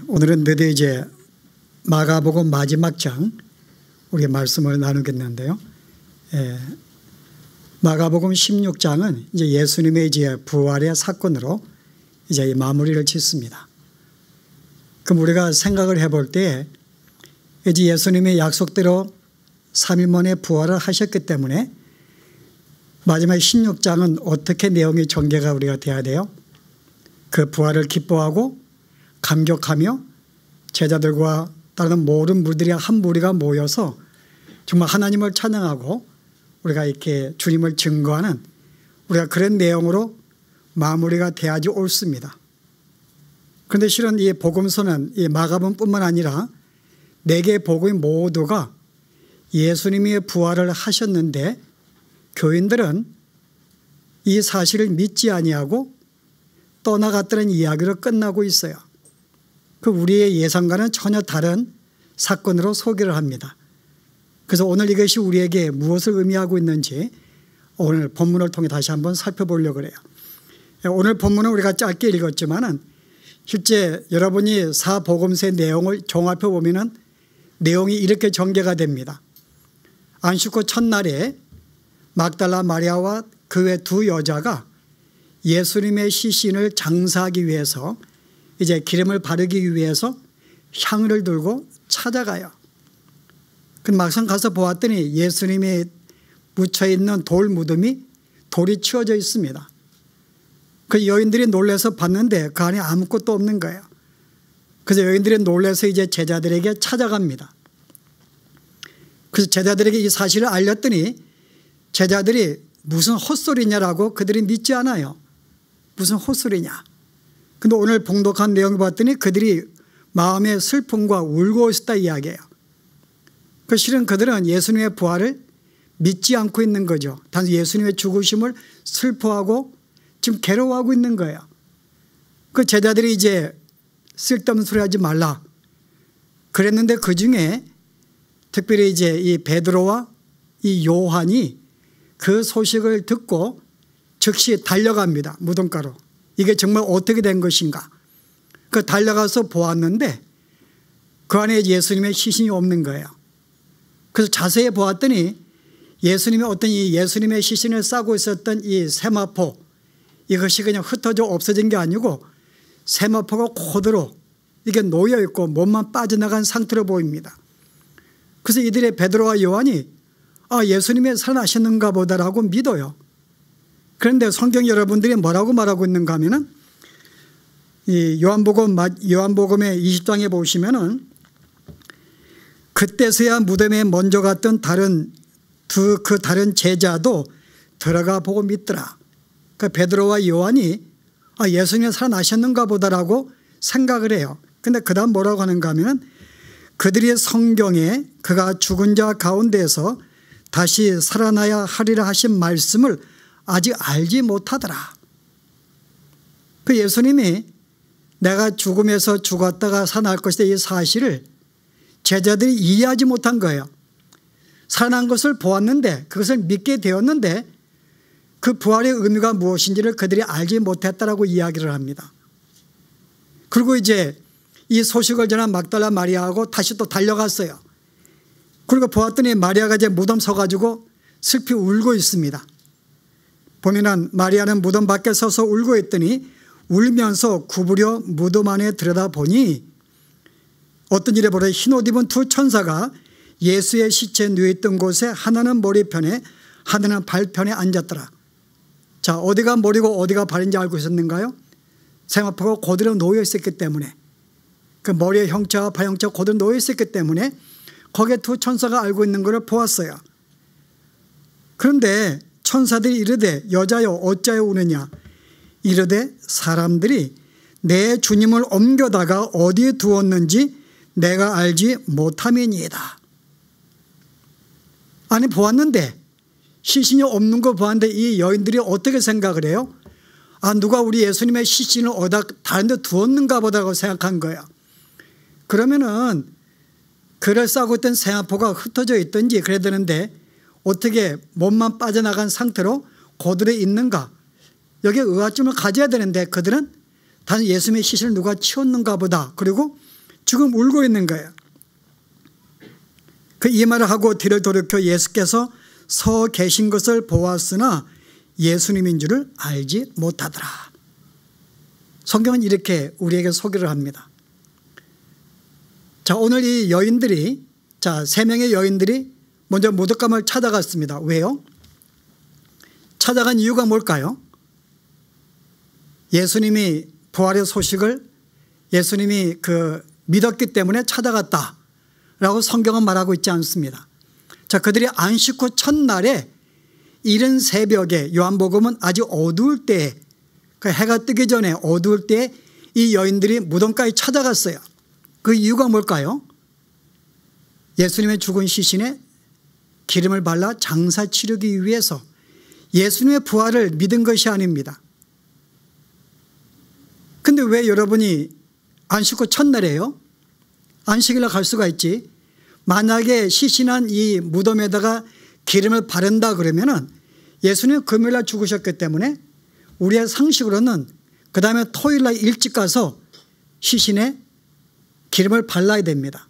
오늘은 드디어 이제 마가복음 마지막 장 우리 말씀을 나누겠는데요. 마가복음 16장은 이제 예수님의 이제 부활의 사건으로 이제 마무리를 짓습니다. 그럼 우리가 생각을 해볼 때 이제 예수님의 약속대로 3일 만에 부활을 하셨기 때문에 마지막 16장은 어떻게 내용이 전개가 우리가 돼야 돼요? 그 부활을 기뻐하고 감격하며 제자들과 다른 모든 무리들이 한 무리가 모여서 정말 하나님을 찬양하고 우리가 이렇게 주님을 증거하는 우리가 그런 내용으로 마무리가 돼야지 옳습니다. 그런데 실은 이 복음서는 이 마가복음뿐만 아니라 4개의 복음이 모두가 예수님이 부활을 하셨는데 교인들은 이 사실을 믿지 아니하고 떠나갔다는 이야기로 끝나고 있어요. 그 우리의 예상과는 전혀 다른 사건으로 소개를 합니다. 그래서 오늘 이것이 우리에게 무엇을 의미하고 있는지 오늘 본문을 통해 다시 한번 살펴보려고 해요. 오늘 본문은 우리가 짧게 읽었지만은 실제 여러분이 사복음서의 내용을 종합해 보면은 내용이 이렇게 전개가 됩니다. 안식구 첫날에 막달라 마리아와 그 외 2 여자가 예수님의 시신을 장사하기 위해서 이제 기름을 바르기 위해서 향을 들고 찾아가요. 그 막상 가서 보았더니 예수님이 묻혀있는 돌 무덤이 돌이 치워져 있습니다. 그 여인들이 놀라서 봤는데 그 안에 아무것도 없는 거예요. 그래서 여인들이 놀라서 이제 제자들에게 찾아갑니다. 그래서 제자들에게 이 사실을 알렸더니 제자들이 무슨 헛소리냐라고 그들이 믿지 않아요. 무슨 헛소리냐. 근데 오늘 봉독한 내용을 봤더니 그들이 마음의 슬픔과 울고 있었다 이야기해요. 그 실은 그들은 예수님의 부활을 믿지 않고 있는 거죠. 단지 예수님의 죽으심을 슬퍼하고 지금 괴로워하고 있는 거예요. 그 제자들이 이제 쓸데없는 소리 하지 말라 그랬는데 그 중에 특별히 이제 이 베드로와 이 요한이 그 소식을 듣고 즉시 달려갑니다. 무덤가로. 이게 정말 어떻게 된 것인가. 그 달려가서 보았는데 그 안에 예수님의 시신이 없는 거예요. 그래서 자세히 보았더니 예수님이 어떤 이 예수님의 시신을 싸고 있었던 이 세마포 이것이 그냥 흩어져 없어진 게 아니고 세마포가 그대로 이게 놓여 있고 몸만 빠져나간 상태로 보입니다. 그래서 이들의 베드로와 요한이 예수님이 살아나셨는가 보다라고 믿어요. 그런데 성경 여러분들이 뭐라고 말하고 있는가 하면은 이 요한복음의 20장에 보시면은 그때서야 무덤에 먼저 갔던 그 다른 제자도 들어가 보고 믿더라. 그러니까 베드로와 요한이 예수님이 살아나셨는가 보다라고 생각을 해요. 근데 그 다음 뭐라고 하는가 하면은 그들이 성경에 그가 죽은 자 가운데서 다시 살아나야 하리라 하신 말씀을 아직 알지 못하더라. 그 예수님이 내가 죽음에서 죽었다가 살아날 것이다 이 사실을 제자들이 이해하지 못한 거예요. 살아난 것을 보았는데 그것을 믿게 되었는데 그 부활의 의미가 무엇인지를 그들이 알지 못했다라고 이야기를 합니다. 그리고 이제 이 소식을 전한 막달라 마리아하고 다시 또 달려갔어요. 그리고 보았더니 마리아가 이제 무덤 서가지고 슬피 울고 있습니다. 보면은 마리아는 무덤 밖에 서서 울고 있더니 울면서 구부려 무덤 안에 들여다보니 어떤 일에 보라 흰옷 입은 2 천사가 예수의 시체 누워있던 곳에 하나는 머리편에 하나는 발편에 앉았더라. 자, 어디가 머리고 어디가 발인지 알고 있었는가요? 세마포가 그대로 놓여 있었기 때문에 그 머리의 형체와 발 형체가 그대로 놓여 있었기 때문에 거기에 2 천사가 알고 있는 것을 보았어요. 그런데 천사들이 이르되 여자여 어찌하여 우느냐 이르되 사람들이 내 주님을 옮겨다가 어디에 두었는지 내가 알지 못함이니이다. 아니 보았는데 시신이 없는 거 보았는데 이 여인들이 어떻게 생각을 해요? 누가 우리 예수님의 시신을 어디다 다른 데 두었는가 보다고 생각한 거예요. 그러면은 그를 싸고 있던 세마포가 흩어져 있든지 그래야 되는데 어떻게 몸만 빠져나간 상태로 그대로 있는가 여기에 의아점을 가져야 되는데 그들은 다른 예수님의 시신을 누가 치웠는가 보다. 그리고 지금 울고 있는 거예요. 이 말을 하고 뒤를 돌이켜 예수께서 서 계신 것을 보았으나 예수님인 줄을 알지 못하더라. 성경은 이렇게 우리에게 소개를 합니다. 자, 오늘 이 여인들이, 세 명의 여인들이 먼저 무덤감을 찾아갔습니다. 왜요? 찾아간 이유가 뭘까요? 예수님이 부활의 소식을 예수님이 믿었기 때문에 찾아갔다라고 성경은 말하고 있지 않습니다. 자, 그들이 안식 후 첫날에 이른 새벽에, 요한복음은 아주 어두울 때에, 해가 뜨기 전에 어두울 때에 이 여인들이 무덤까지 찾아갔어요. 그 이유가 뭘까요? 예수님의 죽은 시신에 기름을 발라 장사 치르기 위해서 예수님의 부활을 믿은 것이 아닙니다. 근데 왜 여러분이 안식 후 첫날이에요? 안식일날 갈 수가 있지. 만약에 시신한 이 무덤에다가 기름을 바른다 그러면은 예수님은 금요일날 죽으셨기 때문에 우리의 상식으로는 그 다음에 토요일날 일찍 가서 시신에 기름을 발라야 됩니다.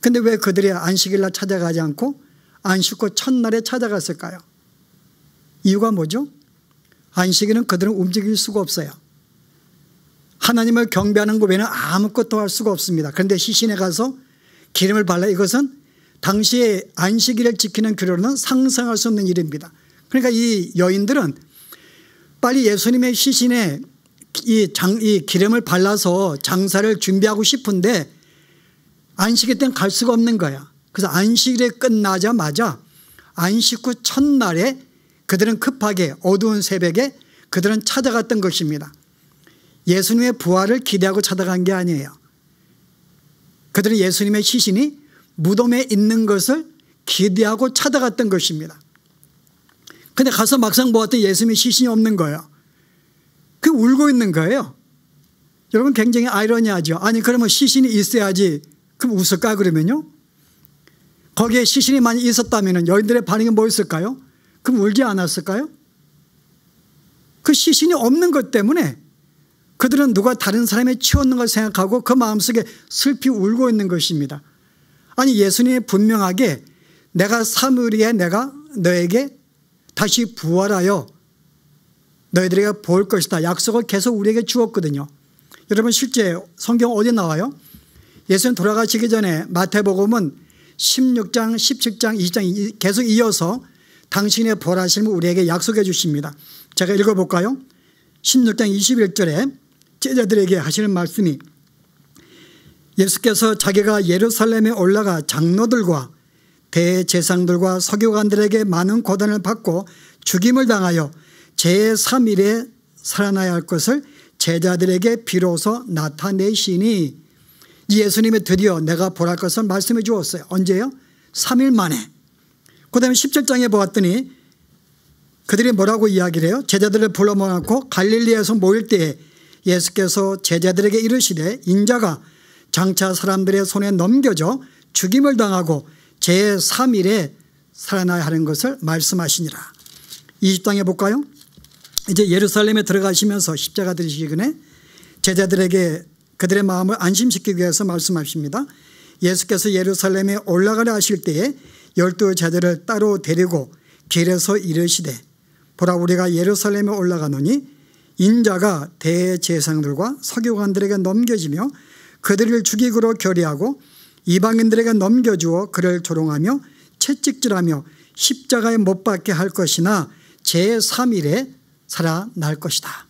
근데 왜 그들이 안식일날 찾아가지 않고 안식 후 첫날에 찾아갔을까요? 이유가 뭐죠? 안식일은 그들은 움직일 수가 없어요. 하나님을 경배하는 것 외에는 아무것도 할 수가 없습니다. 그런데 시신에 가서 기름을 발라, 이것은 당시에 안식일을 지키는 규례로는 상상할 수 없는 일입니다. 그러니까 이 여인들은 빨리 예수님의 시신에 이 기름을 발라서 장사를 준비하고 싶은데 안식일 때는 갈 수가 없는 거야. 그래서 안식일이 끝나자마자 안식 후 첫날에 그들은 급하게 어두운 새벽에 그들은 찾아갔던 것입니다. 예수님의 부활을 기대하고 찾아간 게 아니에요. 그들은 예수님의 시신이 무덤에 있는 것을 기대하고 찾아갔던 것입니다. 근데 가서 막상 보았더니 예수님의 시신이 없는 거예요. 그 울고 있는 거예요. 여러분 굉장히 아이러니하죠. 아니 그러면 시신이 있어야지. 그럼 웃을까 그러면요? 거기에 시신이 많이 있었다면 여인들의 반응이 뭐였을까요? 그럼 울지 않았을까요? 그 시신이 없는 것 때문에 그들은 누가 다른 사람이 치웠는 걸 생각하고 그 마음속에 슬피 울고 있는 것입니다. 아니 예수님이 분명하게 내가 사흘 내가 너에게 다시 부활하여 너희들에게 볼 것이다 약속을 계속 우리에게 주었거든요. 여러분 실제 성경 어디 나와요? 예수님 돌아가시기 전에 마태복음은 16장, 17장, 20장 계속 이어서 당신의 부활하심을 우리에게 약속해 주십니다. 제가 읽어볼까요? 16장 21절에 제자들에게 하시는 말씀이, 예수께서 자기가 예루살렘에 올라가 장로들과 대제사장들과 서기관들에게 많은 고난을 받고 죽임을 당하여 제3일에 살아나야 할 것을 제자들에게 비로소 나타내시니, 예수님이 드디어 내가 보랄 것을 말씀해 주었어요. 언제요? 3일 만에. 그 다음에 17장에 보았더니 그들이 뭐라고 이야기를 해요? 제자들을 불러 모아놓고 갈릴리에서 모일 때에 예수께서 제자들에게 이르시되 인자가 장차 사람들의 손에 넘겨져 죽임을 당하고 제3일에 살아나야 하는 것을 말씀하시니라. 20장에 볼까요? 이제 예루살렘에 들어가시면서 십자가 들으시기 전에 제자들에게 그들의 마음을 안심시키기 위해서 말씀하십니다. 예수께서 예루살렘에 올라가려 하실 때에 12 제자를 따로 데리고 길에서 이르시되 보라 우리가 예루살렘에 올라가노니 인자가 대제사장들과 서기관들에게 넘겨지며 그들을 죽이기로 결의하고 이방인들에게 넘겨주어 그를 조롱하며 채찍질하며 십자가에 못 박게 할 것이나 제3일에 살아날 것이다.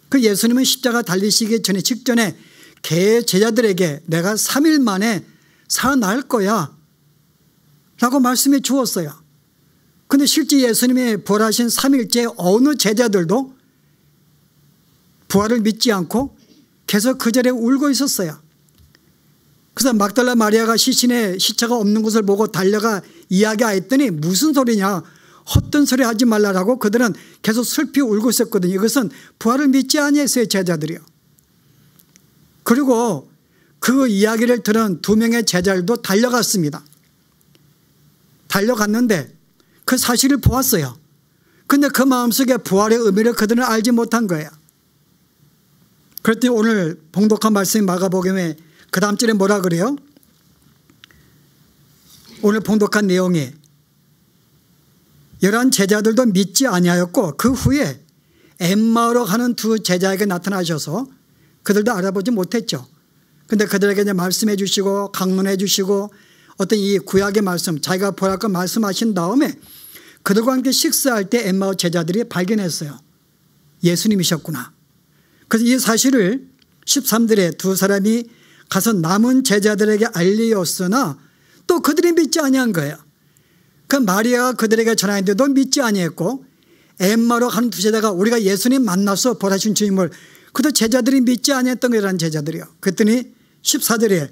그 예수님은 십자가 달리시기 전에 직전에 제자들에게 내가 3일 만에 살아날 거야 라고 말씀해 주었어요. 그런데 실제 예수님의 부활하신 3일째 어느 제자들도 부활을 믿지 않고 계속 그 자리에 울고 있었어요. 그래서 막달라 마리아가 시신에 시체가 없는 것을 보고 달려가 이야기했더니 무슨 소리냐, 헛된 소리 하지 말라라고 그들은 계속 슬피 울고 있었거든요. 이것은 부활을 믿지 아니했어요, 제자들이요. 그리고 그 이야기를 들은 2명의 제자들도 달려갔습니다. 달려갔는데 그 사실을 보았어요. 그런데 그 마음속에 부활의 의미를 그들은 알지 못한 거예요. 그랬더니 오늘 봉독한 말씀이 마가복음에 그 다음 절에 뭐라 그래요? 오늘 봉독한 내용이 11 제자들도 믿지 아니하였고 그 후에 엠마오로 가는 두 제자에게 나타나셔서 그들도 알아보지 못했죠. 그런데 그들에게 이제 말씀해 주시고 강론해 주시고 어떤 이 구약의 말씀 자기가 보랄 것 말씀하신 다음에 그들과 함께 식사할 때 엠마오 제자들이 발견했어요. 예수님이셨구나. 그래서 이 사실을 13절에 두 사람이 가서 남은 제자들에게 알리었으나 또 그들이 믿지 아니한 거예요. 그 마리아가 그들에게 전하는데도 믿지 아니했고 엠마오로 가는 두 제자가 우리가 예수님 만나서 보라신 주님을 그도 제자들이 믿지 아니했던 거라는 제자들이요. 그랬더니 14절에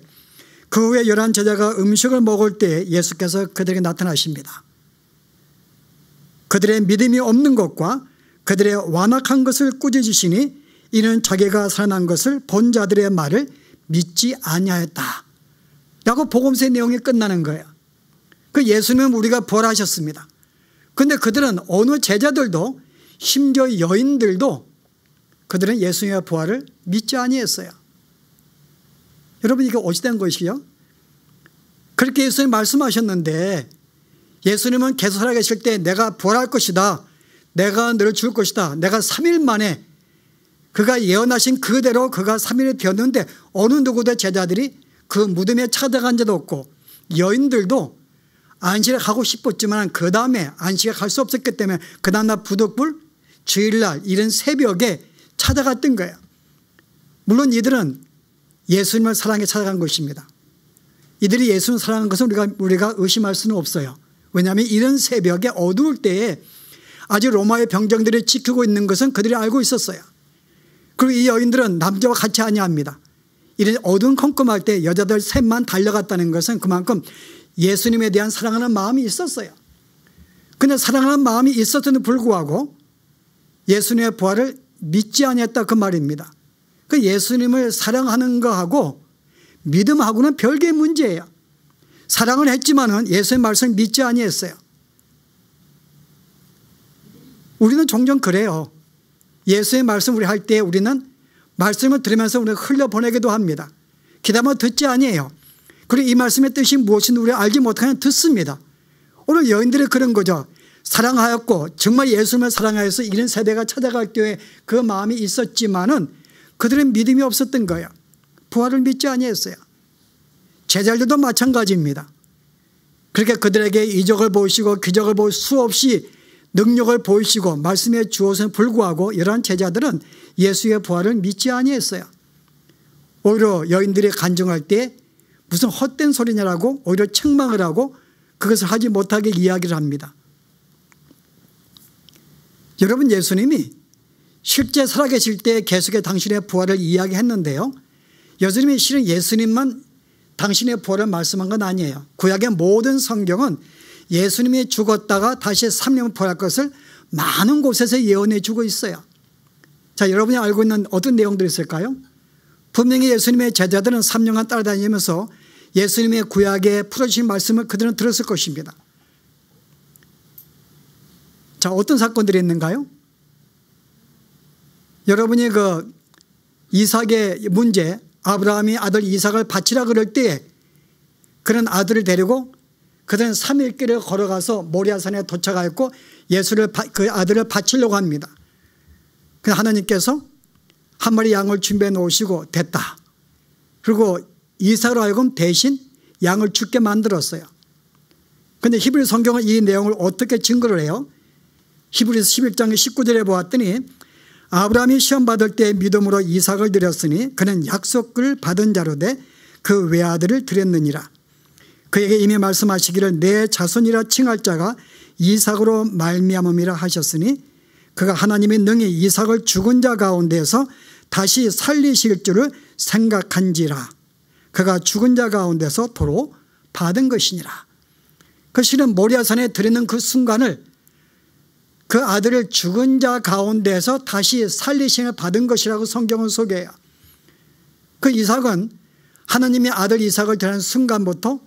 그 후에 11 제자가 음식을 먹을 때 예수께서 그들에게 나타나십니다. 그들의 믿음이 없는 것과 그들의 완악한 것을 꾸짖으시니 이는 자기가 살아난 것을 본 자들의 말을 믿지 아니하였다 라고 복음서의 내용이 끝나는 거예요. 그 예수님은 우리가 부활하셨습니다. 그런데 그들은 어느 제자들도 심지어 여인들도 그들은 예수님의 부활을 믿지 아니했어요. 여러분 이게 어찌된 것이요? 그렇게 예수님 말씀하셨는데 예수님은 계속 살아계실 때 내가 부활할 것이다. 내가 너를 줄 것이다. 내가 3일 만에 그가 예언하신 그대로 그가 3일에 되었는데 어느 누구도 제자들이 그 무덤에 찾아간 자도 없고 여인들도 안식에 가고 싶었지만 그 다음에 안식에 갈 수 없었기 때문에 그 다음날 부득불 주일날 이른 새벽에 찾아갔던 거예요. 물론 이들은 예수님을 사랑해 찾아간 것입니다. 이들이 예수님을 사랑한 것은 우리가 의심할 수는 없어요. 왜냐하면 이른 새벽에 어두울 때에 아직 로마의 병정들이 지키고 있는 것은 그들이 알고 있었어요. 그리고 이 여인들은 남자와 같이 아니합니다. 이런 어두운 컴컴할 때 여자들 셋만 달려갔다는 것은 그만큼 예수님에 대한 사랑하는 마음이 있었어요. 그런데 사랑하는 마음이 있었음에도 불구하고 예수님의 부활을 믿지 아니했다 그 말입니다. 그 예수님을 사랑하는 거하고 믿음하고는 별개의 문제예요. 사랑을 했지만은 예수의 말씀을 믿지 아니했어요. 우리는 종종 그래요. 예수의 말씀 우리 할 때 우리는 말씀을 들으면서 우리가 흘려보내기도 합니다. 기다면 듣지 아니에요. 그리고 이 말씀의 뜻이 무엇인지 우리가 알지 못하면 듣습니다. 오늘 여인들이 그런 거죠. 사랑하였고 정말 예수님을 사랑하여서 이런 세대가 찾아갈 때에 그 마음이 있었지만은 그들은 믿음이 없었던 거예요. 부활을 믿지 아니했어요. 제자들도 마찬가지입니다. 그렇게 그들에게 이적을 보이시고 기적을 보여 수없이 능력을 보이시고 말씀해 주어서는 불구하고 이러한 제자들은 예수의 부활을 믿지 아니했어요. 오히려 여인들이 간증할 때 무슨 헛된 소리냐라고 오히려 책망을 하고 그것을 하지 못하게 이야기를 합니다. 여러분 예수님이 실제 살아계실 때 계속해 당신의 부활을 이야기했는데요. 여전히 실은 예수님만 당신의 부활을 말씀한 건 아니에요. 구약의 모든 성경은 예수님이 죽었다가 다시 3년 부활할 것을 많은 곳에서 예언해 주고 있어요. 자, 여러분이 알고 있는 어떤 내용들이 있을까요? 분명히 예수님의 제자들은 3년간 따라다니면서 예수님의 구약에 풀어주신 말씀을 그들은 들었을 것입니다. 자, 어떤 사건들이 있는가요? 여러분이 그 이삭의 문제, 아브라함이 아들 이삭을 바치라 그럴 때 그런 아들을 데리고 그들은 3일 길을 걸어가서 모리아산에 도착하였고 그 아들을 바치려고 합니다. 그래서 하나님께서 한 마리 양을 준비해 놓으시고 됐다. 그리고 이삭으로 하여금 대신 양을 죽게 만들었어요. 그런데 히브리 성경은 이 내용을 어떻게 증거를 해요? 히브리서 11장 19절에 보았더니 아브라함이 시험받을 때 믿음으로 이삭을 드렸으니 그는 약속을 받은 자로 돼 그 외아들을 드렸느니라. 그에게 이미 말씀하시기를 내 자손이라 칭할 자가 이삭으로 말미암음이라 하셨으니 그가 하나님이 능히 이삭을 죽은 자 가운데서 다시 살리실 줄을 생각한지라. 그가 죽은 자 가운데서 도로 받은 것이니라. 그 실은 모리아산에 드리는 그 순간을 그 아들을 죽은 자 가운데서 다시 살리심을 받은 것이라고 성경은 소개해요. 그 이삭은 하나님이 아들 이삭을 드리는 순간부터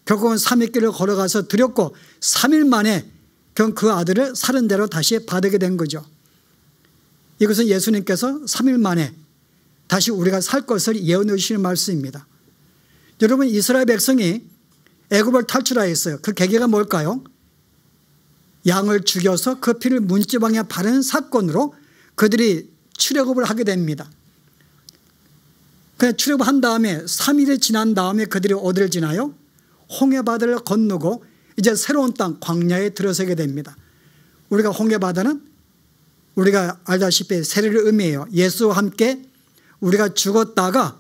결국은 3일 길을 걸어가서 드렸고 3일 만에 그 아들을 사는 대로 다시 받게 된 거죠. 이것은 예수님께서 3일 만에 다시 우리가 살 것을 예언해 주시는 말씀입니다. 여러분, 이스라엘 백성이 애굽을 탈출하였어요. 그 계기가 뭘까요? 양을 죽여서 그 피를 문지방에 바르는 사건으로 그들이 출애굽을 하게 됩니다. 그냥 출애굽한 다음에 3일이 지난 다음에 그들이 어디를 지나요? 홍해바다를 건너고 이제 새로운 땅 광야에 들어서게 됩니다. 우리가 홍해바다는 우리가 알다시피 세례를 의미해요. 예수와 함께 우리가 죽었다가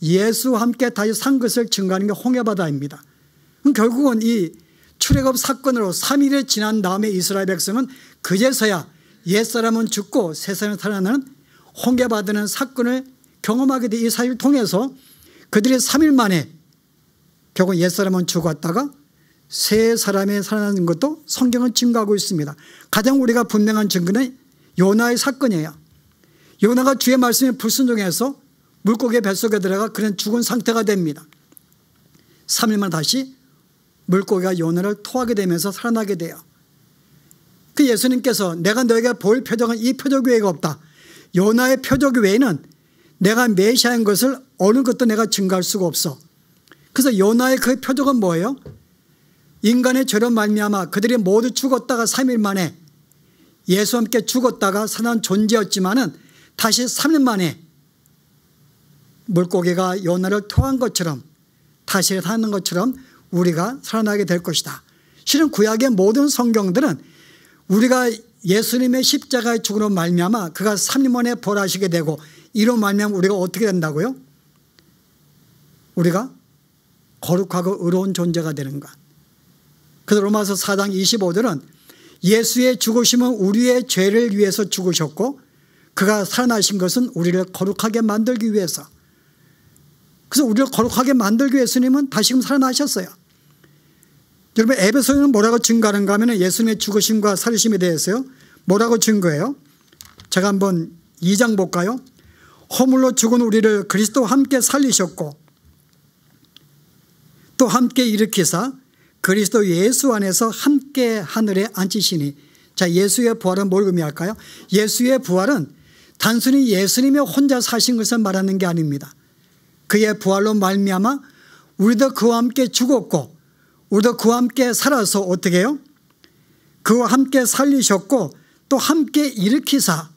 예수와 함께 다시 산 것을 증거하는 게 홍해바다입니다. 그럼 결국은 이 출애굽 사건으로 3일이 지난 다음에 이스라엘 백성은 그제서야 옛사람은 죽고 새사람은 살아나는 홍해바다는 사건을 경험하게 돼 이 사실을 통해서 그들이 3일 만에 결국 옛사람은 죽었다가 새 사람이 살아나는 것도 성경은 증거하고 있습니다. 가장 우리가 분명한 증거는 요나의 사건이에요. 요나가 주의 말씀에 불순종해서 물고기 뱃속에 들어가 그런 죽은 상태가 됩니다. 3일 만에 다시 물고기가 요나를 토하게 되면서 살아나게 돼요. 그 예수님께서 내가 너에게 보일 표적은 이 표적 외에가 없다. 요나의 표적 외에는 내가 메시아인 것을 어느 것도 내가 증거할 수가 없어. 그래서 요나의 그 표적은 뭐예요? 인간의 죄로 말미암아 그들이 모두 죽었다가 3일 만에 예수와 함께 죽었다가 살아난 존재였지만은 다시 3일 만에 물고기가 요나를 토한 것처럼 다시 사는 것처럼 우리가 살아나게 될 것이다. 실은 구약의 모든 성경들은 우리가 예수님의 십자가의 죽음으로 말미암아 그가 3일 만에 부활하시게 되고 이로 말미암아 우리가 어떻게 된다고요? 우리가 거룩하고 의로운 존재가 되는 것. 그래서 로마서 4장 25절은 예수의 죽으심은 우리의 죄를 위해서 죽으셨고 그가 살아나신 것은 우리를 거룩하게 만들기 위해서. 그래서 우리를 거룩하게 만들기 위해 예수님은 다시금 살아나셨어요. 여러분, 에베소서는 뭐라고 증거하는가 하면 예수님의 죽으심과 살리심에 대해서요. 뭐라고 증거해요? 제가 한번 2장 볼까요? 허물로 죽은 우리를 그리스도와 함께 살리셨고 또 함께 일으키사 그리스도 예수 안에서 함께 하늘에 앉히시니. 자, 예수의 부활은 뭘 의미할까요? 예수의 부활은 단순히 예수님이 혼자 사신 것을 말하는 게 아닙니다. 그의 부활로 말미암아 우리도 그와 함께 죽었고 우리도 그와 함께 살아서 어떻게 해요? 그와 함께 살리셨고 또 함께 일으키사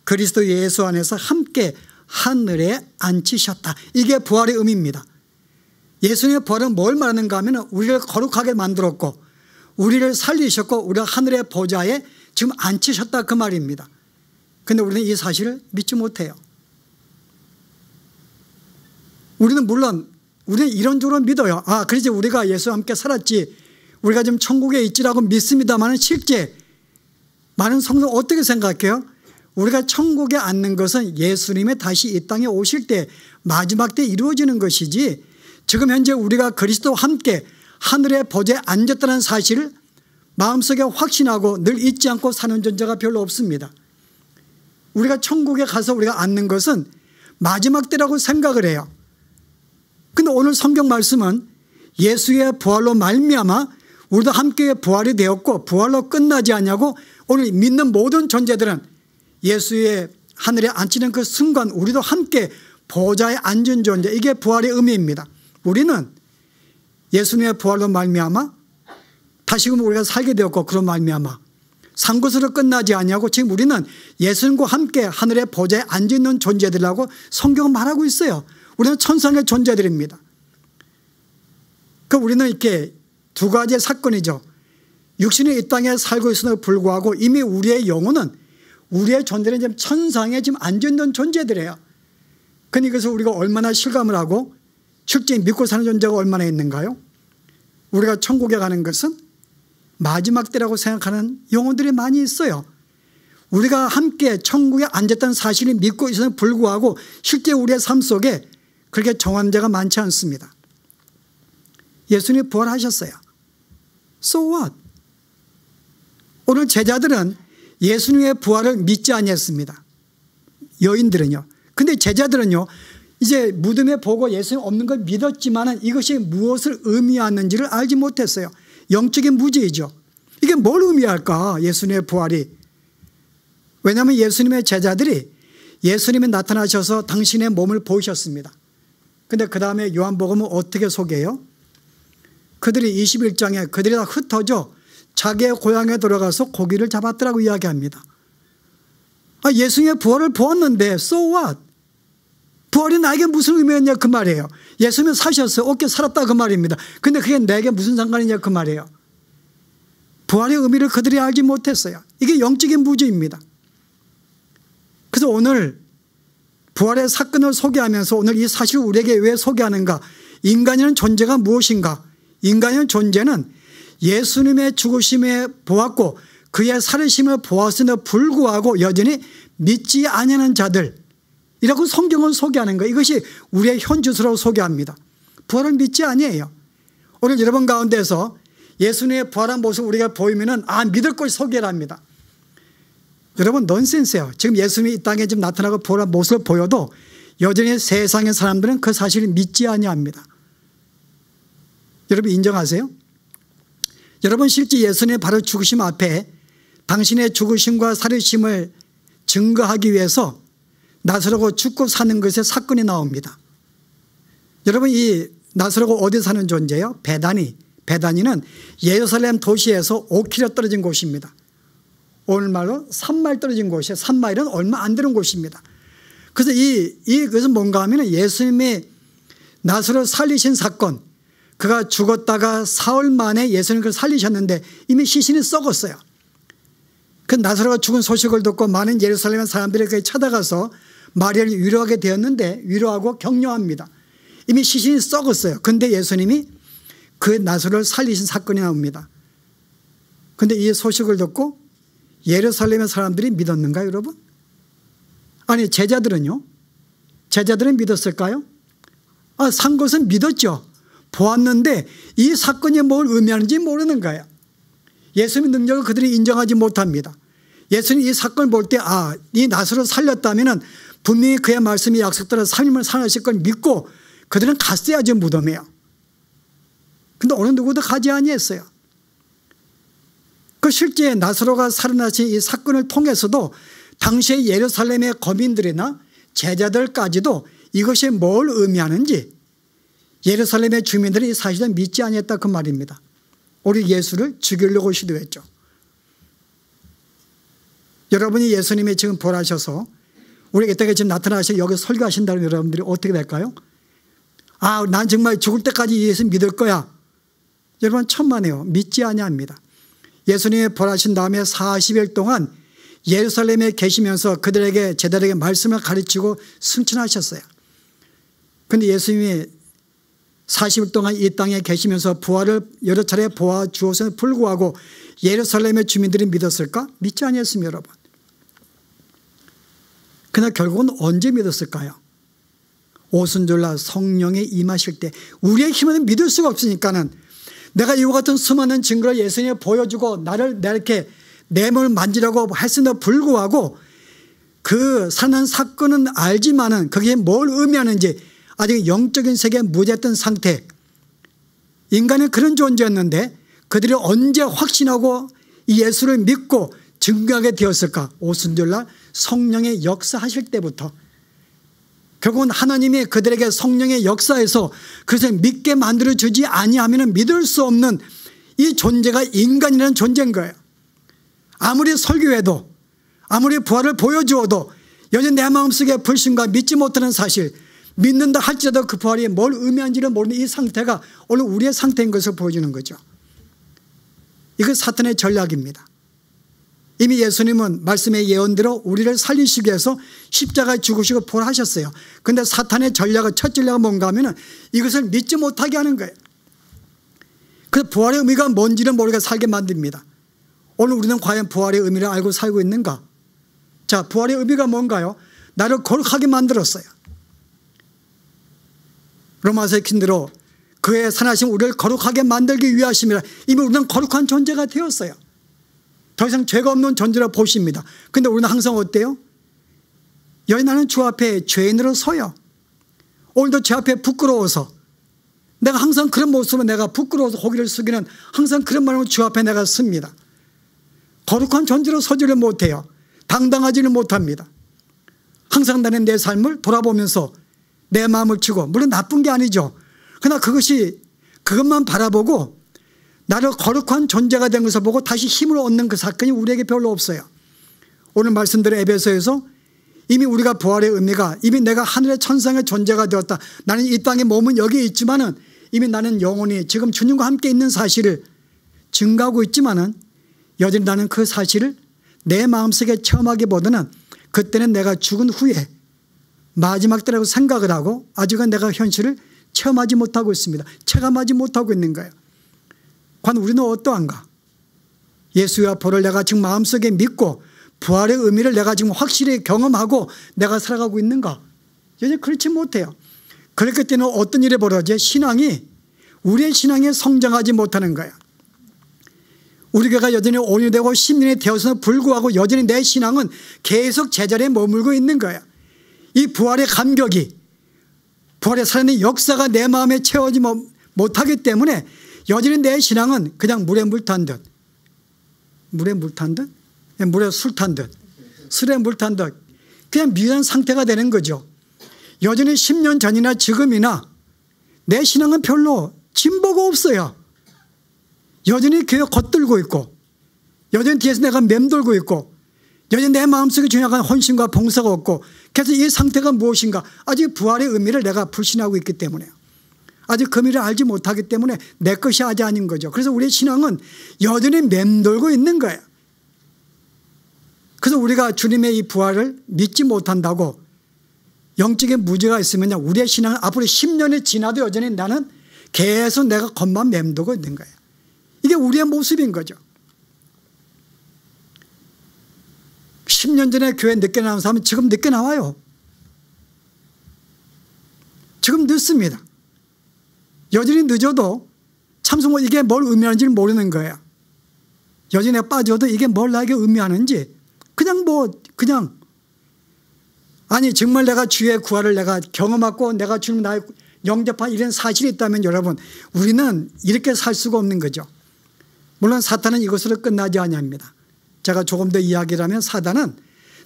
그리스도 예수 안에서 함께 하늘에 앉히셨다. 이게 부활의 의미입니다. 예수님의 부활은 뭘 말하는가 하면 우리를 거룩하게 만들었고 우리를 살리셨고 우리를 하늘의 보좌에 지금 앉히셨다 그 말입니다. 그런데 우리는 이 사실을 믿지 못해요. 우리는 물론 우리는 이론적으로 믿어요. 아, 그렇지, 우리가 예수와 함께 살았지, 우리가 지금 천국에 있지라고 믿습니다만 실제 많은 성도 어떻게 생각해요? 우리가 천국에 앉는 것은 예수님이 다시 이 땅에 오실 때 마지막 때 이루어지는 것이지 지금 현재 우리가 그리스도와 함께 하늘의 보좌에 앉았다는 사실을 마음속에 확신하고 늘 잊지 않고 사는 존재가 별로 없습니다. 우리가 천국에 가서 우리가 앉는 것은 마지막 때라고 생각을 해요. 그런데 오늘 성경 말씀은 예수의 부활로 말미암아 우리도 함께 부활이 되었고 부활로 끝나지 않냐고 오늘 믿는 모든 존재들은 예수의 하늘에 앉히는 그 순간 우리도 함께 보좌에 앉은 존재, 이게 부활의 의미입니다. 우리는 예수님의 부활로 말미암아 다시금 우리가 살게 되었고 그런 말미암아 산 것으로 끝나지 않냐고 지금 우리는 예수님과 함께 하늘의 보좌에 앉아있는 존재들이라고 성경은 말하고 있어요. 우리는 천상의 존재들입니다. 우리는 이렇게 두 가지의 사건이죠. 육신이 이 땅에 살고 있음에도 불구하고 이미 우리의 영혼은 우리의 존재는 지금 천상에 지금 앉아있는 존재들이에요. 그러니 그래서 우리가 얼마나 실감을 하고 실제 믿고 사는 존재가 얼마나 있는가요? 우리가 천국에 가는 것은 마지막 때라고 생각하는 영혼들이 많이 있어요. 우리가 함께 천국에 앉았다는 사실을 믿고 있음에도 불구하고 실제 우리의 삶 속에 그렇게 정한 자가 많지 않습니다. 예수님이 부활하셨어요. So what? 오늘 제자들은 예수님의 부활을 믿지 아니했습니다. 여인들은요. 근데 제자들은요, 이제 무덤에 보고 예수님 없는 걸 믿었지만 이것이 무엇을 의미하는지를 알지 못했어요. 영적인 무지이죠. 이게 뭘 의미할까, 예수님의 부활이. 왜냐하면 예수님의 제자들이 예수님이 나타나셔서 당신의 몸을 보이셨습니다. 근데 그 다음에 요한복음은 어떻게 소개해요? 그들이 21장에 그들이 다 흩어져 자기의 고향에 들어가서 고기를 잡았더라고 이야기합니다. 예수님의 부활을 보았는데 so what? 부활이 나에게 무슨 의미였냐 그 말이에요. 예수님은 사셨어요. 어깨 살았다 그 말입니다. 근데 그게 내게 무슨 상관이냐 그 말이에요. 부활의 의미를 그들이 알지 못했어요. 이게 영적인 무지입니다. 그래서 오늘 부활의 사건을 소개하면서 오늘 이 사실을 우리에게 왜 소개하는가? 인간이라는 존재가 무엇인가? 인간의 존재는 예수님의 죽으심에 보았고 그의 살으심을 보았음에도 불구하고 여전히 믿지 아니하는 자들이라고 성경은 소개하는 거예요. 이것이 우리의 현주소로 소개합니다. 부활을 믿지 아니에요. 오늘 여러분 가운데서 예수님의 부활한 모습을 우리가 보이면은 믿을 것이 소개랍니다. 여러분 넌센스예요. 지금 예수님이 이 땅에 지금 나타나고 부활한 모습을 보여도 여전히 세상의 사람들은 그 사실을 믿지 아니합니다. 여러분 인정하세요? 여러분 실제 예수님의 바로 죽으심 앞에 당신의 죽으심과 살으심을 증거하기 위해서 나사로가 죽고 사는 것의 사건이 나옵니다. 여러분 이 나사로가 어디 사는 존재예요? 베다니는 예루살렘 도시에서 5km 떨어진 곳입니다. 오늘말로 3마일 떨어진 곳이에요. 3마일은 얼마 안 되는 곳입니다. 그래서 이것은 뭔가 하면 예수님의 나사로 살리신 사건, 그가 죽었다가 사흘 만에 예수님 그를 살리셨는데 이미 시신이 썩었어요. 그 나사로가 죽은 소식을 듣고 많은 예루살렘 사람들이 그에 찾아가서 마리아를 위로하게 되었는데 위로하고 격려합니다. 이미 시신이 썩었어요. 그런데 예수님이 그 나사로를 살리신 사건이 나옵니다. 그런데 이 소식을 듣고 예루살렘의 사람들이 믿었는가요, 여러분? 아니 제자들은요? 제자들은 믿었을까요? 산 것은 믿었죠. 보았는데 이 사건이 뭘 의미하는지 모르는 거예요. 예수님의 능력을 그들이 인정하지 못합니다. 예수님이 이 사건을 볼 때 이 나사로를 살렸다면 분명히 그의 말씀이 약속대로 삶을 사실 걸 믿고 그들은 갔어야지 무덤에요. 근데 어느 누구도 가지 아니했어요. 그 실제 나사로가 살아나신 이 사건을 통해서도 당시의 예루살렘의 거민들이나 제자들까지도 이것이 뭘 의미하는지 예루살렘의 주민들이 이 사실을 믿지 아니했다 그 말입니다. 우리 예수를 죽이려고 시도했죠. 여러분이 예수님이 지금 부활하셔서 우리 이때가 지금 나타나셔서 여기 설교하신다는 여러분들이 어떻게 될까요? 난 정말 죽을 때까지 예수 믿을 거야. 여러분 천만에요. 믿지 아니합니다. 예수님이 부활하신 다음에 40일 동안 예루살렘에 계시면서 그들에게 제자들에게 말씀을 가르치고 승천하셨어요. 그런데 예수님이 40일 동안 이 땅에 계시면서 부활을 여러 차례 보아주었음에도 불구하고 예루살렘의 주민들이 믿었을까? 믿지 아니했습니다, 여러분. 그러나 결국은 언제 믿었을까요? 오순절날 성령이 임하실 때 우리의 힘은 믿을 수가 없으니까는 내가 이와 같은 수많은 증거를 예수님이 보여주고 나를 이렇게 내 몸을 만지라고 했음에도 불구하고 그 사는 사건은 알지만은 그게 뭘 의미하는지 아직 영적인 세계에 무지했던 상태. 인간은 그런 존재였는데 그들이 언제 확신하고 이 예수를 믿고 증거하게 되었을까? 오순절날 성령의 역사하실 때부터. 결국은 하나님이 그들에게 성령의 역사에서 그것을 믿게 만들어주지 아니하면 믿을 수 없는 이 존재가 인간이라는 존재인 거예요. 아무리 설교해도 아무리 부활을 보여주어도 여전히 내 마음속에 불신과 믿지 못하는 사실, 믿는다 할지라도 그 부활이 뭘 의미하는지를 모르는 이 상태가 오늘 우리의 상태인 것을 보여주는 거죠. 이건 사탄의 전략입니다. 이미 예수님은 말씀의 예언대로 우리를 살리시기 위해서 십자가에 죽으시고 부활하셨어요. 그런데 사탄의 전략은 첫 전략은 뭔가 하면 이것을 믿지 못하게 하는 거예요. 그래서 부활의 의미가 뭔지는 모르게 살게 만듭니다. 오늘 우리는 과연 부활의 의미를 알고 살고 있는가? 자, 부활의 의미가 뭔가요? 나를 거룩하게 만들었어요. 로마서의 킨대로 그의 산하신 우리를 거룩하게 만들기 위하심이라. 이미 우리는 거룩한 존재가 되었어요. 더 이상 죄가 없는 존재라 보십니다. 그런데 우리는 항상 어때요? 여기 나는 주 앞에 죄인으로 서요. 오늘도 제 앞에 부끄러워서 내가 항상 그런 모습으로 내가 부끄러워서 고개를 숙이는 항상 그런 마음으로 주 앞에 내가 섭니다. 거룩한 존재로 서지를 못해요. 당당하지는 못합니다. 항상 나는 내 삶을 돌아보면서 내 마음을 치고, 물론 나쁜 게 아니죠. 그러나 그것만 바라보고 나를 거룩한 존재가 된 것을 보고 다시 힘을 얻는 그 사건이 우리에게 별로 없어요. 오늘 말씀드린 에베소에서 이미 우리가 부활의 의미가 이미 내가 하늘의 천상의 존재가 되었다. 나는 이 땅에 몸은 여기에 있지만은 이미 나는 영원히 지금 주님과 함께 있는 사실을 증가하고 있지만은 여전히 나는 그 사실을 내 마음속에 체험하기보다는 그때는 내가 죽은 후에 마지막 때라고 생각을 하고 아직은 내가 현실을 체험하지 못하고 있습니다. 체감하지 못하고 있는 거예요. 과연 우리는 어떠한가? 예수의 부활을 내가 지금 마음속에 믿고 부활의 의미를 내가 지금 확실히 경험하고 내가 살아가고 있는가? 여전히 그렇지 못해요. 그렇기 때문에 어떤 일이 벌어져? 우리의 신앙이 성장하지 못하는 거예요. 우리 교회가 여전히 5년이 되고 10년이 되어서는 불구하고 여전히 내 신앙은 계속 제자리에 머물고 있는 거예요. 이 부활의 감격이, 부활의 살아있는 역사가 내 마음에 채워지 못하기 때문에 여전히 내 신앙은 그냥 물에 물 탄 듯, 물에 술 탄 듯, 술에 물 탄 듯 그냥 미련한 상태가 되는 거죠. 여전히 10년 전이나 지금이나 내 신앙은 별로 진보가 없어요. 여전히 교회 겉들고 있고 여전히 뒤에서 내가 맴돌고 있고 여전히 내 마음속에 중요한 헌신과 봉사가 없고, 그래서 이 상태가 무엇인가? 아직 부활의 의미를 내가 불신하고 있기 때문에, 아직 그 의미를 알지 못하기 때문에 내 것이 아직 아닌 거죠. 그래서 우리의 신앙은 여전히 맴돌고 있는 거예요. 그래서 우리가 주님의 이 부활을 믿지 못한다고 영적인 무지가 있으면 우리의 신앙은 앞으로 10년이 지나도 여전히 나는 계속 내가 겉만 맴돌고 있는 거예요. 이게 우리의 모습인 거죠. 10년 전에 교회 늦게 나온 사람은 지금 늦게 나와요. 지금 늦습니다. 여전히 늦어도 참으로 이게 뭘 의미하는지를 모르는 거예요. 여전히 빠져도 이게 뭘 나에게 의미하는지 그냥 아니 정말 내가 주의 구원을 내가 경험하고 내가 주님 나의 영접한 이런 사실이 있다면 여러분, 우리는 이렇게 살 수가 없는 거죠. 물론 사탄은 이것으로 끝나지 아니합니다. 제가 조금 더 이야기를 하면 사단은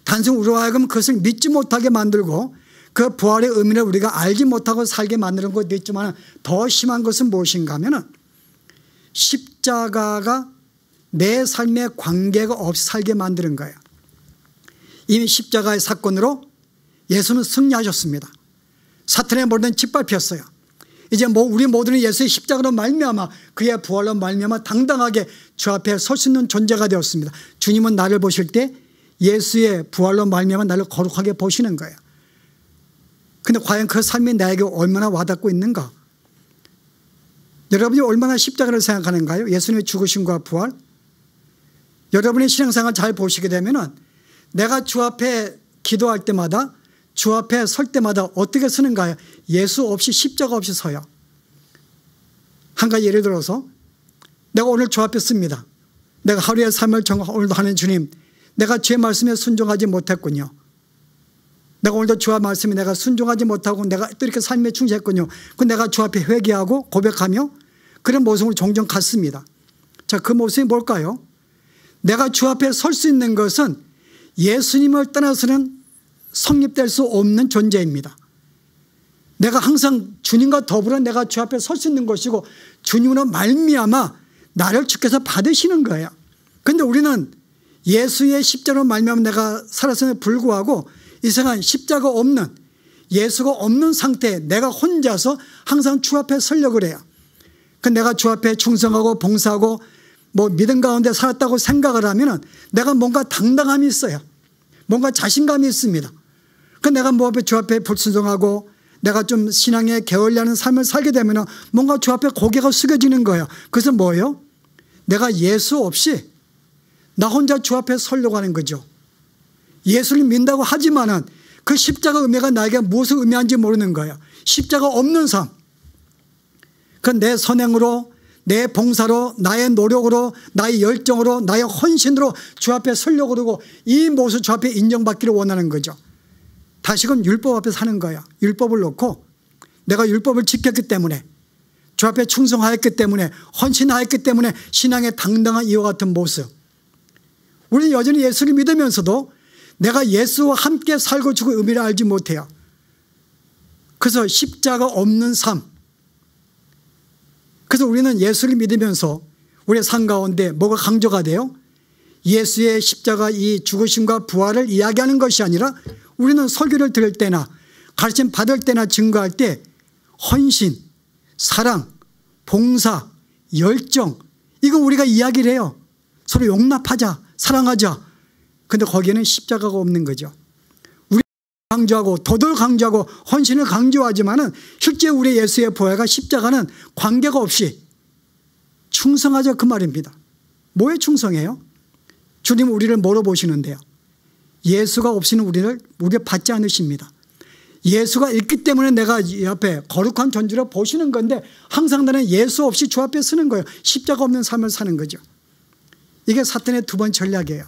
단순히 우리로 하여금 그것을 믿지 못하게 만들고 그 부활의 의미를 우리가 알지 못하고 살게 만드는 것도 있지만 더 심한 것은 무엇인가 하면 십자가가 내 삶에 관계가 없이 살게 만드는 거예요. 이미 십자가의 사건으로 예수는 승리하셨습니다. 사탄의 모든 짓밟혔어요. 이제 우리 모두는 예수의 십자가로 말미암아 그의 부활로 말미암아 당당하게 주 앞에 설 수 있는 존재가 되었습니다. 주님은 나를 보실 때 예수의 부활로 말미암아 나를 거룩하게 보시는 거예요. 그런데 과연 그 삶이 나에게 얼마나 와닿고 있는가? 여러분이 얼마나 십자가를 생각하는가요? 예수님의 죽으심과 부활? 여러분의 신앙생활 잘 보시게 되면 내가 주 앞에 기도할 때마다 주 앞에 설 때마다 어떻게 서는가요? 예수 없이 십자가 없이 서요. 한 가지 예를 들어서 내가 오늘 주 앞에 씁니다. 내가 하루의 삶을 오늘도 하는 주님, 내가 주의 말씀에 순종하지 못했군요. 내가 오늘도 주의 말씀에 내가 순종하지 못하고 내가 또 이렇게 삶에 충실했군요. 그 내가 주 앞에 회개하고 고백하며 그런 모습을 종종 갖습니다. 자, 그 모습이 뭘까요? 내가 주 앞에 설 수 있는 것은 예수님을 떠나서는 성립될 수 없는 존재입니다. 내가 항상 주님과 더불어 내가 주 앞에 설 수 있는 것이고 주님으로 말미암아 나를 주께서 받으시는 거예요. 그런데 우리는 예수의 십자가로 말미암아 내가 살았음에 불구하고 이 세상 십자가 없는, 예수가 없는 상태에 내가 혼자서 항상 주 앞에 서려고 그래요. 내가 주 앞에 충성하고 봉사하고 믿음 가운데 살았다고 생각을 하면 내가 뭔가 당당함이 있어요. 뭔가 자신감이 있습니다. 내가 주 앞에 불순종하고 내가 좀 신앙에 게을리하는 삶을 살게 되면 뭔가 주 앞에 고개가 숙여지는 거예요. 그래서 뭐예요? 내가 예수 없이 나 혼자 주 앞에 서려고 하는 거죠. 예수를 믿는다고 하지만은 그 십자가 의미가 나에게 무엇을 의미하는지 모르는 거예요. 십자가 없는 삶. 내 선행으로, 내 봉사로, 나의 노력으로, 나의 열정으로, 나의 헌신으로 주 앞에 서려고 그러고 이 모습 주 앞에 인정받기를 원하는 거죠. 다시금 율법 앞에 사는 거야. 율법을 놓고 내가 율법을 지켰기 때문에, 주 앞에 충성하였기 때문에, 헌신하였기 때문에 신앙의 당당한 이와 같은 모습. 우리는 여전히 예수를 믿으면서도 내가 예수와 함께 살고 죽을 의미를 알지 못해요. 그래서 십자가 없는 삶. 그래서 우리는 예수를 믿으면서 우리의 삶 가운데 뭐가 강조가 돼요? 예수의 십자가 이 죽으심과 부활을 이야기하는 것이 아니라 우리는 설교를 들을 때나 가르침 받을 때나 증거할 때 헌신, 사랑, 봉사, 열정, 이거 우리가 이야기를 해요. 서로 용납하자, 사랑하자. 근데 거기에는 십자가가 없는 거죠. 우리 강조하고 도덕을 강조하고 헌신을 강조하지만은 실제 우리 예수의 부활과 십자가는 관계가 없이 충성하자 그 말입니다. 뭐에 충성해요? 주님 우리를 뭐로 보시는데요? 예수가 없이는 우리가 받지 않으십니다. 예수가 있기 때문에 내가 이 앞에 거룩한 존재로 보시는 건데 항상 나는 예수 없이 주 앞에 서는 거예요. 십자가 없는 삶을 사는 거죠. 이게 사탄의 두 번째 전략이에요.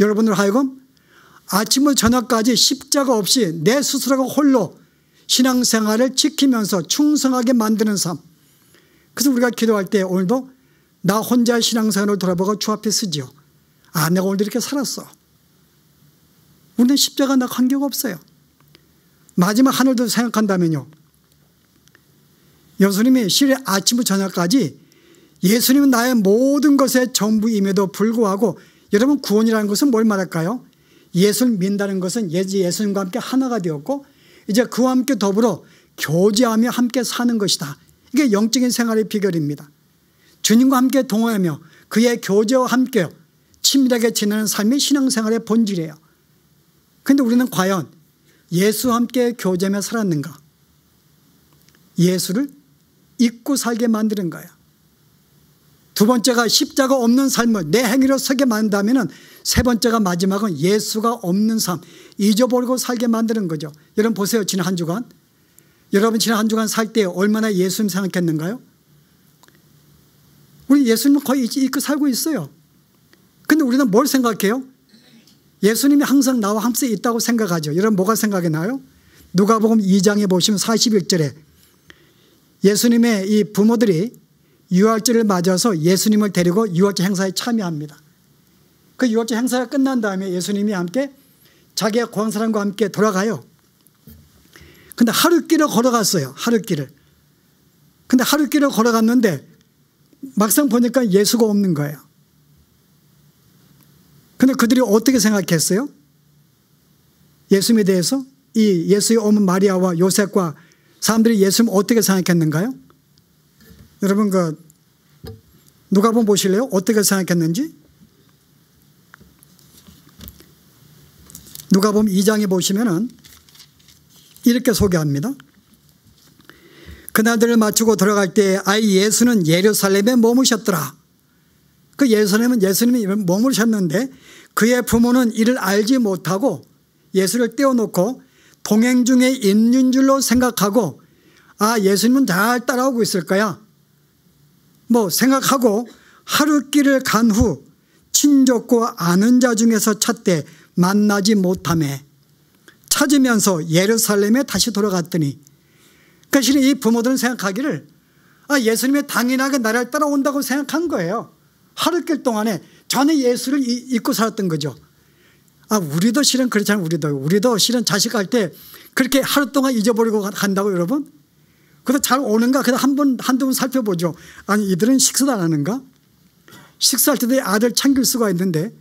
여러분들 하여금 아침부터 저녁까지 십자가 없이 내 스스로가 홀로 신앙생활을 지키면서 충성하게 만드는 삶. 그래서 우리가 기도할 때 오늘도 나 혼자 신앙생활을 돌아보고 주 앞에 서지요. 아, 내가 오늘도 이렇게 살았어. 우리는 십자가 나 관계가 없어요. 마지막 하늘도 생각한다면요. 예수님이 실제 아침부터 저녁까지 예수님은 나의 모든 것의 전부임에도 불구하고 여러분 구원이라는 것은 뭘 말할까요? 예수를 믿는다는 것은 예수님과 함께 하나가 되었고 이제 그와 함께 더불어 교제하며 함께 사는 것이다. 이게 영적인 생활의 비결입니다. 주님과 함께 동행하며 그의 교제와 함께 친밀하게 지내는 삶이 신앙생활의 본질이에요. 그런데 우리는 과연 예수와 함께 교제하며 살았는가? 예수를 잊고 살게 만드는 거예요. 두 번째가 십자가 없는 삶을 내 행위로 서게 만든다면 세 번째가 마지막은 예수가 없는 삶, 잊어버리고 살게 만드는 거죠. 여러분 보세요. 지난 한 주간 여러분 지난 한 주간 살 때 얼마나 예수님 생각했는가요? 우리 예수님은 거의 잊고 살고 있어요. 근데 우리는 뭘 생각해요? 예수님이 항상 나와 함께 있다고 생각하죠. 여러분 뭐가 생각이 나요? 누가복음 2장에 보시면 41절에 예수님의 이 부모들이 유월절을 맞아서 예수님을 데리고 유월절 행사에 참여합니다. 그 유월절 행사가 끝난 다음에 예수님이 함께 자기의 고향 사람과 함께 돌아가요. 근데 하룻길을 걸어갔어요. 하룻길을. 근데 하룻길을 걸어갔는데 막상 보니까 예수가 없는 거예요. 근데 그들이 어떻게 생각했어요? 예수님에 대해서 이 예수의 어머니 마리아와 요셉과 사람들이 예수님 어떻게 생각했는가요? 여러분 그 누가복음 보실래요? 어떻게 생각했는지? 누가복음 2장에 보시면은 이렇게 소개합니다. 그날들을 마치고 들어갈 때 아이 예수는 예루살렘에 머무셨더라. 그 예수님이 머무르셨는데 그의 부모는 이를 알지 못하고 예수를 떼어놓고 동행 중에 있는 줄로 생각하고 아 예수님은 잘 따라오고 있을 거야 뭐 생각하고 하룻길을 간 후 친족과 아는 자 중에서 찾되 만나지 못하매 찾으면서 예루살렘에 다시 돌아갔더니 그러니까 실은 이 부모들은 생각하기를 아 예수님이 당연하게 나를 따라온다고 생각한 거예요. 하룻길 동안에 전에 예수를 잊고 살았던 거죠. 아 우리도 실은 그렇잖아요. 우리도 실은 자식할 때 그렇게 하루 동안 잊어버리고 간다고 여러분? 그래서 잘 오는가? 그래서 한두 번 살펴보죠. 아니 이들은 식사도 안 하는가? 식사할 때도 아들 챙길 수가 있는데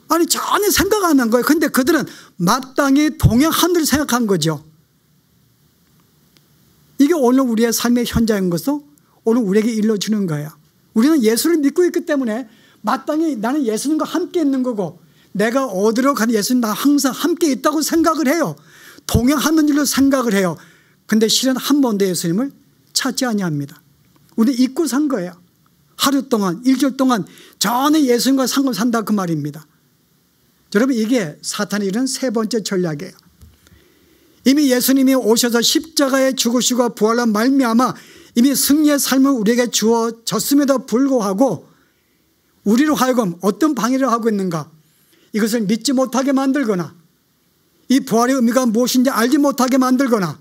아니 전혀 생각 안 한 거예요. 근데 그들은 마땅히 동행하늘을 생각한 거죠. 이게 오늘 우리의 삶의 현장인 것도 오늘 우리에게 일러주는 거예요. 우리는 예수를 믿고 있기 때문에 마땅히 나는 예수님과 함께 있는 거고 내가 어디로 가는 예수님 나 항상 함께 있다고 생각을 해요. 동행하는 일로 생각을 해요. 근데 실은 한 번도 예수님을 찾지 아니합니다. 우리 잊고 산 거예요. 하루 동안 일주일 동안 전에 예수님과 상관 산다 그 말입니다. 여러분 이게 사탄이 이런 세 번째 전략이에요. 이미 예수님이 오셔서 십자가에 죽으시고 부활로 말미암아 이미 승리의 삶을 우리에게 주어졌음에도 불구하고 우리로 하여금 어떤 방해를 하고 있는가? 이것을 믿지 못하게 만들거나 이 부활의 의미가 무엇인지 알지 못하게 만들거나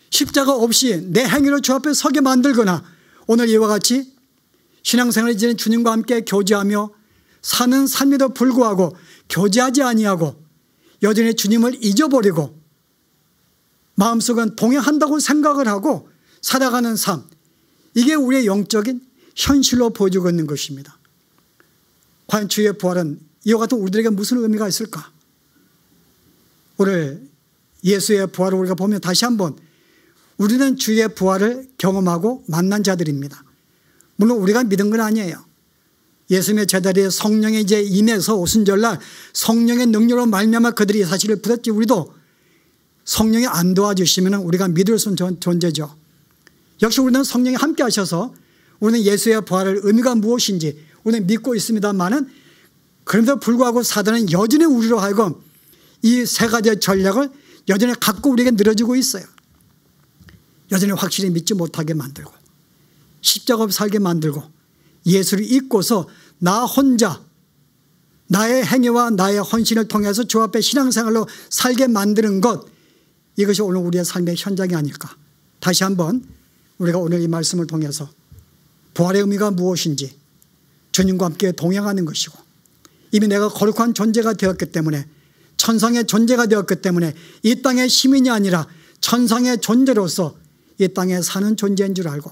십자가 없이 내 행위로 주 앞에 서게 만들거나 오늘 이와 같이 신앙생활을 지닌 주님과 함께 교제하며 사는 삶에도 불구하고 교제하지 아니하고 여전히 주님을 잊어버리고 마음속은 동행한다고 생각을 하고 살아가는 삶, 이게 우리의 영적인 현실로 보여주고 있는 것입니다. 과연 주의 부활은 이와 같은 우리들에게 무슨 의미가 있을까? 오늘 예수의 부활을 우리가 보면 다시 한번 우리는 주의 부활을 경험하고 만난 자들입니다. 물론 우리가 믿은 건 아니에요. 예수님의 제자리에 성령이 이제 임해서 오순절날 성령의 능력으로 말미암아 그들이 이 사실을 붙었지, 우리도 성령이 안 도와주시면 우리가 믿을 수 있는 존재죠. 역시 우리는 성령이 함께 하셔서 우리는 예수의 부활의 의미가 무엇인지 우리는 믿고 있습니다만은, 그럼에도 불구하고 사단은 여전히 우리로 하여금 이 세 가지의 전략을 여전히 갖고 우리에게 늘어지고 있어요. 여전히 확실히 믿지 못하게 만들고 십자가 없이 살게 만들고 예수를 잊고서 나 혼자 나의 행위와 나의 헌신을 통해서 주 앞에 신앙생활로 살게 만드는 것, 이것이 오늘 우리의 삶의 현장이 아닐까. 다시 한번 우리가 오늘 이 말씀을 통해서 부활의 의미가 무엇인지, 주님과 함께 동행하는 것이고 이미 내가 거룩한 존재가 되었기 때문에, 천상의 존재가 되었기 때문에 이 땅의 시민이 아니라 천상의 존재로서 이 땅에 사는 존재인 줄 알고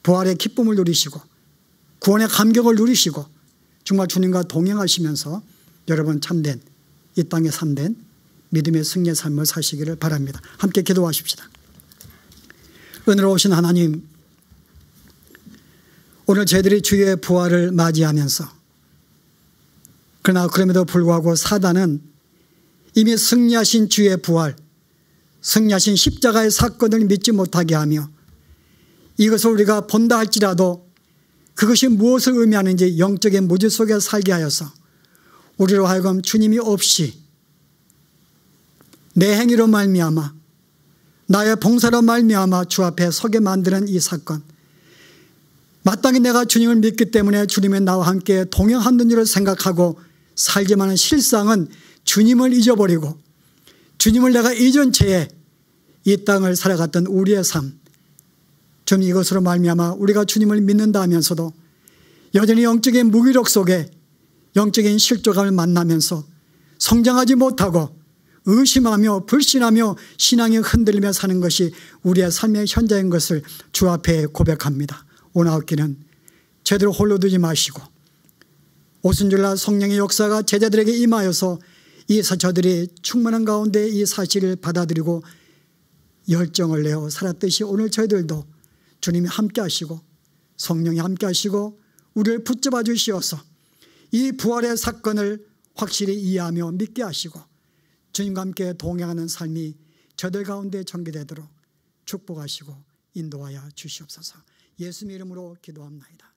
부활의 기쁨을 누리시고 구원의 감격을 누리시고 정말 주님과 동행하시면서 여러분 참된 이 땅에 참된 믿음의 승리의 삶을 사시기를 바랍니다. 함께 기도하십시다. 은혜로우신 하나님, 오늘 저희들이 주의 부활을 맞이하면서, 그러나 그럼에도 불구하고 사단은 이미 승리하신 주의 부활, 승리하신 십자가의 사건을 믿지 못하게 하며 이것을 우리가 본다 할지라도 그것이 무엇을 의미하는지 영적인 무지 속에 살게 하여서 우리로 하여금 주님이 없이 내 행위로 말미암아 나의 봉사로 말미암아 주 앞에 서게 만드는 이 사건, 마땅히 내가 주님을 믿기 때문에 주님의 나와 함께 동행하는 줄을 생각하고 살지만은 실상은 주님을 잊어버리고 주님을 내가 잊은 채에 이 땅을 살아갔던 우리의 삶, 좀 이것으로 말미암아 우리가 주님을 믿는다 하면서도 여전히 영적인 무기력 속에 영적인 실족감을 만나면서 성장하지 못하고 의심하며 불신하며 신앙이 흔들리며 사는 것이 우리의 삶의 현장인 것을 주 앞에 고백합니다. 오늘 학기는 제대로 홀로 두지 마시고 오순절날 성령의 역사가 제자들에게 임하여서 저들이 충만한 가운데 이 사실을 받아들이고 열정을 내어 살았듯이 오늘 저희들도 주님이 함께 하시고 성령이 함께 하시고 우리를 붙잡아 주시어서 이 부활의 사건을 확실히 이해하며 믿게 하시고 주님과 함께 동행하는 삶이 저들 가운데 전개되도록 축복하시고 인도하여 주시옵소서. 예수님 이름으로 기도합나이다.